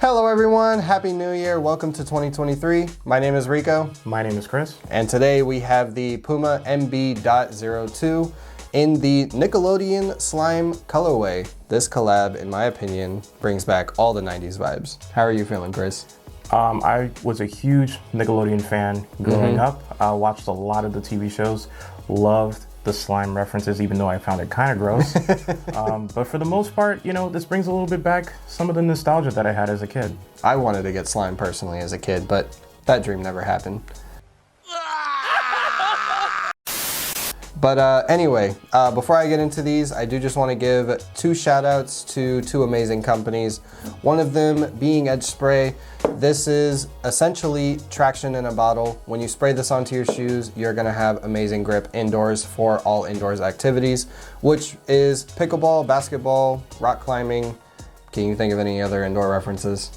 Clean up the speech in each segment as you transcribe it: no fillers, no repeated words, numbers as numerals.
Hello everyone, Happy New Year, welcome to 2023. My name is Rico. My name is Chris. And today we have the Puma MB.02 in the Nickelodeon Slime colorway. This collab, in my opinion, brings back all the 90s vibes. How are you feeling, Chris? I was a huge Nickelodeon fan growing up. I watched a lot of the TV shows, loved the slime references, even though I found it kind of gross. But for the most part, you know, this brings a little bit back some of the nostalgia that I had as a kid. I wanted to get slime personally as a kid, but that dream never happened. But anyway, before I get into these, I do just want to give two shout outs to two amazing companies. One of them being Edgespray. This is essentially traction in a bottle. When you spray this onto your shoes, you're gonna have amazing grip indoors for all indoors activities, which is pickleball, basketball, rock climbing. Can you think of any other indoor references?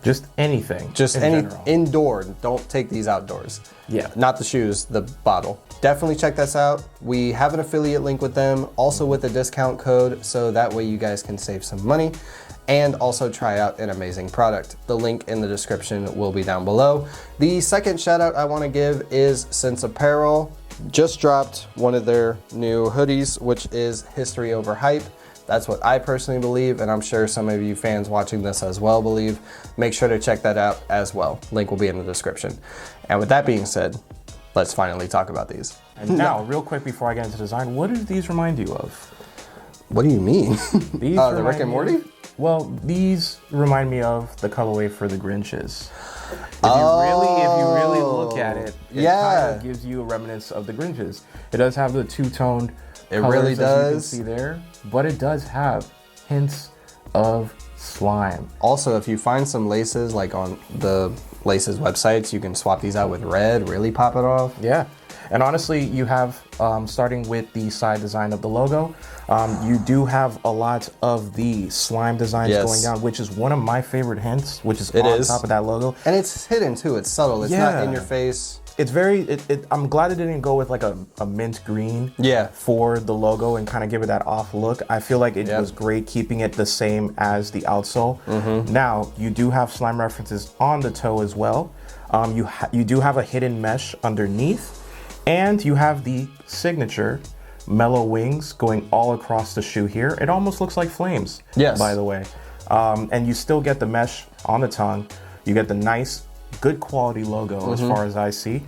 Just anything. Just any indoor. Don't take these outdoors. Yeah. Not the shoes, the bottle. Definitely check this out. We have an affiliate link with them, also with a discount code, so that way you guys can save some money and also try out an amazing product. The link in the description will be down below. The second shout out I want to give is Sinceapperal. Just dropped one of their new hoodies, which is History Over Hype. That's what I personally believe, and I'm sure some of you fans watching this as well believe. Make sure to check that out as well. Link will be in the description. And with that being said, let's finally talk about these. And now, real quick before I get into design, what do these remind you of? What do you mean? These the Rick and Morty? Well, these remind me of the colorway for the Grinches. If you really look at it, it kind of gives you a remnants of the Grinches. It does have the two-toned colors, really does. as you can see there, but it does have hints of slime. Also, if you find some laces, like on the laces websites, you can swap these out with red, really pop it off. Yeah. And honestly, you have, starting with the side design of the logo, you do have a lot of the slime designs going down, which is one of my favorite hints, which is on top of that logo. And it's hidden too, it's subtle, it's not in your face. It's very, I'm glad it didn't go with like a mint green for the logo and kind of give it that off look. I feel like it was great keeping it the same as the outsole. Now, you do have slime references on the toe as well. You do have a hidden mesh underneath, and you have the signature mellow wings going all across the shoe here. It almost looks like flames, by the way. And you still get the mesh on the tongue. You get the nice, good quality logo as far as I see.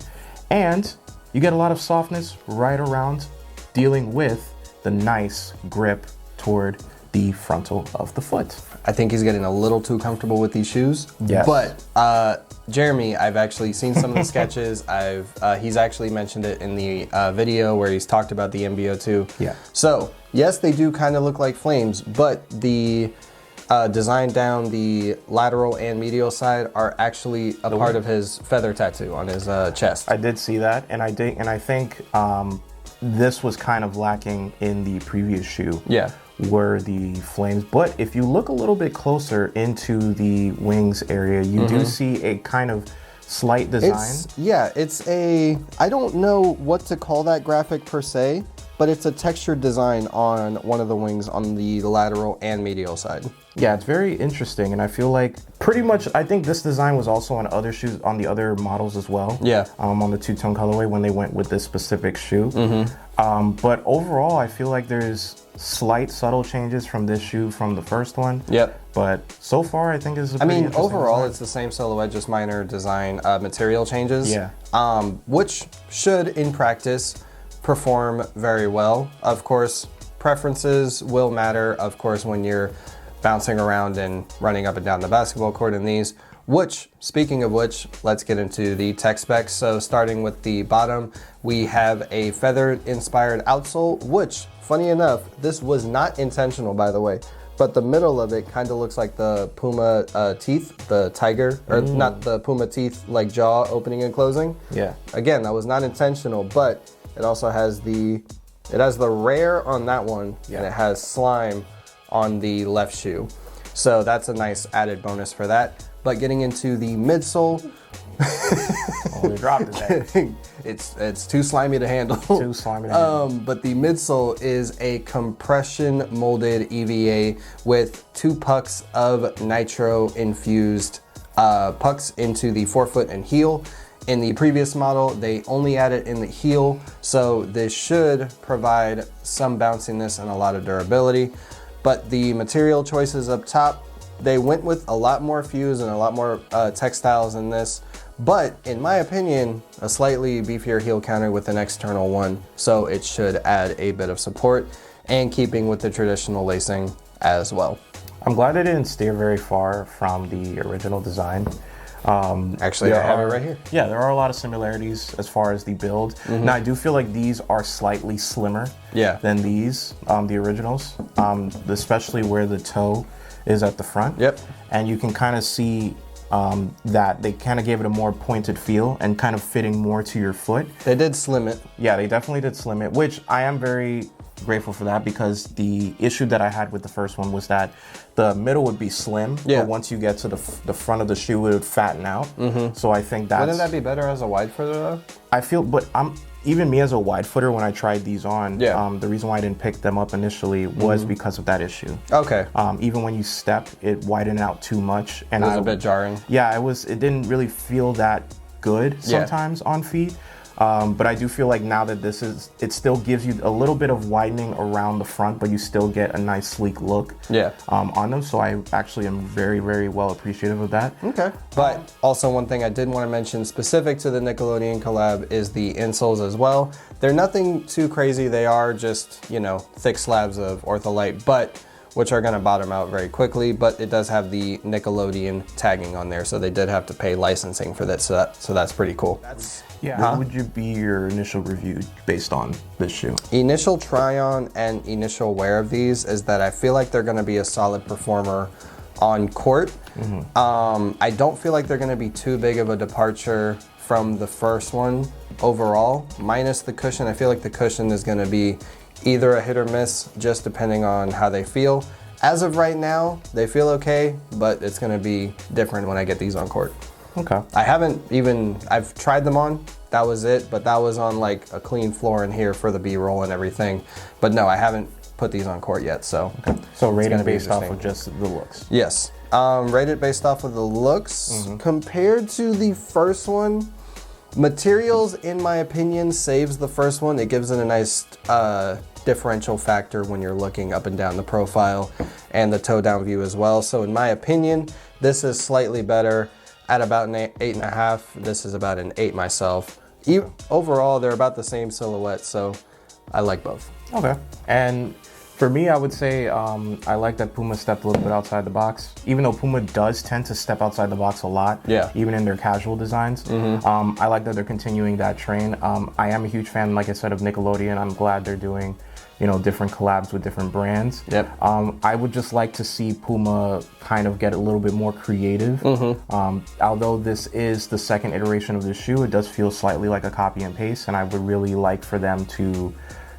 And you get a lot of softness right around dealing with the nice grip toward the frontal of the foot. I think he's getting a little too comfortable with these shoes. Yes. But Jeremy, I've actually seen some of the sketches. He's actually mentioned it in the video where he's talked about the MB02. Yeah. So yes, they do kind of look like flames, but the design down the lateral and medial side are actually a part of his feather tattoo on his chest. I did see that, and I think this was kind of lacking in the previous shoe. Yeah. Were the flames, but if you look a little bit closer into the wings area, you do see a kind of slight design. It's a, I don't know what to call that graphic per se, but it's a textured design on one of the wings on the lateral and medial side. Yeah, it's very interesting, and I feel like pretty much, I think this design was also on other shoes, on the other models as well. Yeah. On the two-tone colorway when they went with this specific shoe. But overall, I feel like there's slight subtle changes from this shoe from the first one. Yep. But so far, I think it's a pretty interesting overall, design. It's the same silhouette, just minor design material changes. Yeah. Which should, in practice, perform very well. Of course, preferences will matter, of course, when you're bouncing around and running up and down the basketball court in these, which, speaking of which, let's get into the tech specs. So starting with the bottom, we have a feather-inspired outsole, which, funny enough, this was not intentional, by the way, but the middle of it kind of looks like the Puma teeth, the tiger, or not the Puma teeth, like jaw opening and closing. Yeah. Again, that was not intentional, but it also has the rare on that one, and it has slime on the left shoe. So that's a nice added bonus for that. But getting into the midsole, Only dropped today. It's too slimy to handle. Too slimy to handle. But the midsole is a compression molded EVA with 2 pucks of nitro infused pucks into the forefoot and heel. In the previous model, they only added in the heel, so this should provide some bounciness and a lot of durability. But the material choices up top, they went with a lot more fuse and a lot more textiles in this, but in my opinion, a slightly beefier heel counter with an external one, so it should add a bit of support and keeping with the traditional lacing as well. I'm glad they didn't steer very far from the original design. Actually, I have it right here. Yeah, there are a lot of similarities as far as the build. Now, I do feel like these are slightly slimmer than these, the originals, especially where the toe is at the front. Yep. And you can kind of see that they kind of gave it a more pointed feel and kind of fitting more to your foot. They did slim it. Yeah, they definitely did slim it, which I am very grateful for that, because the issue that I had with the first one was that the middle would be slim, but once you get to the front of the shoe, it would fatten out. So I think that's... Wouldn't that be better as a wide footer though? I feel, but even me as a wide footer, when I tried these on, the reason why I didn't pick them up initially was because of that issue. Okay. Even when you step, it widened out too much, and it was a bit jarring. Yeah, it didn't really feel that good sometimes on feet. But I do feel like now that it still gives you a little bit of widening around the front, but you still get a nice sleek look on them. So I actually am very, very well appreciative of that. Okay. But also one thing I did want to mention specific to the Nickelodeon collab is the insoles as well. They're nothing too crazy. They are just, you know, thick slabs of ortholite, which are going to bottom out very quickly, but it does have the Nickelodeon tagging on there, so they did have to pay licensing for that, so that's pretty cool. What would be your initial review based on this shoe? Initial try on and initial wear of these is that I feel like they're going to be a solid performer on court. I don't feel like they're going to be too big of a departure from the first one overall, minus the cushion. I feel like the cushion is going to be either a hit or miss, just depending on how they feel. As of right now, they feel okay, but it's gonna be different when I get these on court. Okay. I've tried them on, that was it, but that was on like a clean floor in here for the B-roll and everything. But no, I haven't put these on court yet, so. Okay. So rated based off of just the looks? Yes, rated based off of the looks. Compared to the first one, materials, in my opinion, saves the first one. It gives it a nice differential factor when you're looking up and down the profile and the toe down view as well. So in my opinion, this is slightly better at about an 8.5. This is about an 8 myself. Overall, they're about the same silhouette, so I like both. Okay. And for me, I would say I like that Puma stepped a little bit outside the box. Even though Puma does tend to step outside the box a lot, even in their casual designs. I like that they're continuing that train. I am a huge fan, like I said, of Nickelodeon. I'm glad they're doing, you know, different collabs with different brands. I would just like to see Puma kind of get a little bit more creative. Although this is the second iteration of the shoe, it does feel slightly like a copy and paste, and I would really like for them to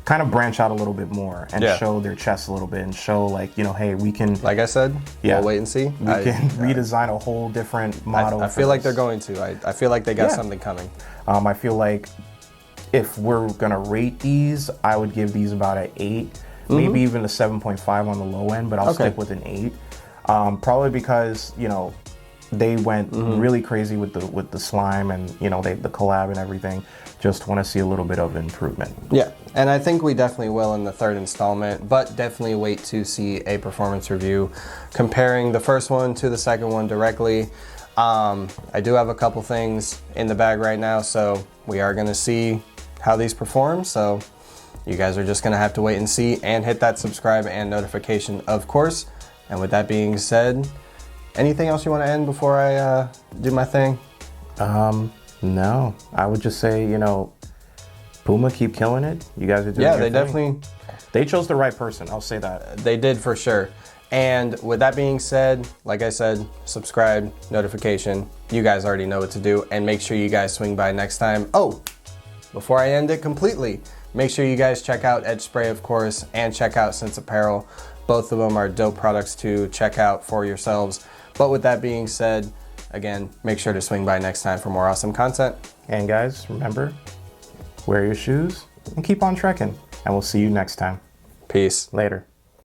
kind of branch out a little bit more and show their chest a little bit and show, like, you know, hey, we can, like I said, we'll wait and see. We can redesign a whole different model. I feel like they're going to. I feel like they got something coming. I feel like if we're gonna rate these, I would give these about an 8, maybe even a 7.5 on the low end, but I'll stick with an 8. Probably because, you know, they went really crazy with the slime and, you know, the collab and everything. Just want to see a little bit of improvement. Yeah, and I think we definitely will in the third installment, but definitely wait to see a performance review comparing the first one to the second one directly. I do have a couple things in the bag right now, so we are going to see how these perform. So you guys are just going to have to wait and see, and hit that subscribe and notification, of course. And with that being said, anything else you want to end before I do my thing? No, I would just say, you know, Puma, keep killing it. You guys are doing your thing. They chose the right person, I'll say that. They did for sure. And with that being said, like I said, subscribe, notification. You guys already know what to do, and make sure you guys swing by next time. Oh, before I end it completely, make sure you guys check out Edgespray, of course, and check out Sinceapperal. Both of them are dope products to check out for yourselves. But with that being said, again, make sure to swing by next time for more awesome content. And guys, remember, wear your shoes and keep on trekking. And we'll see you next time. Peace. Later.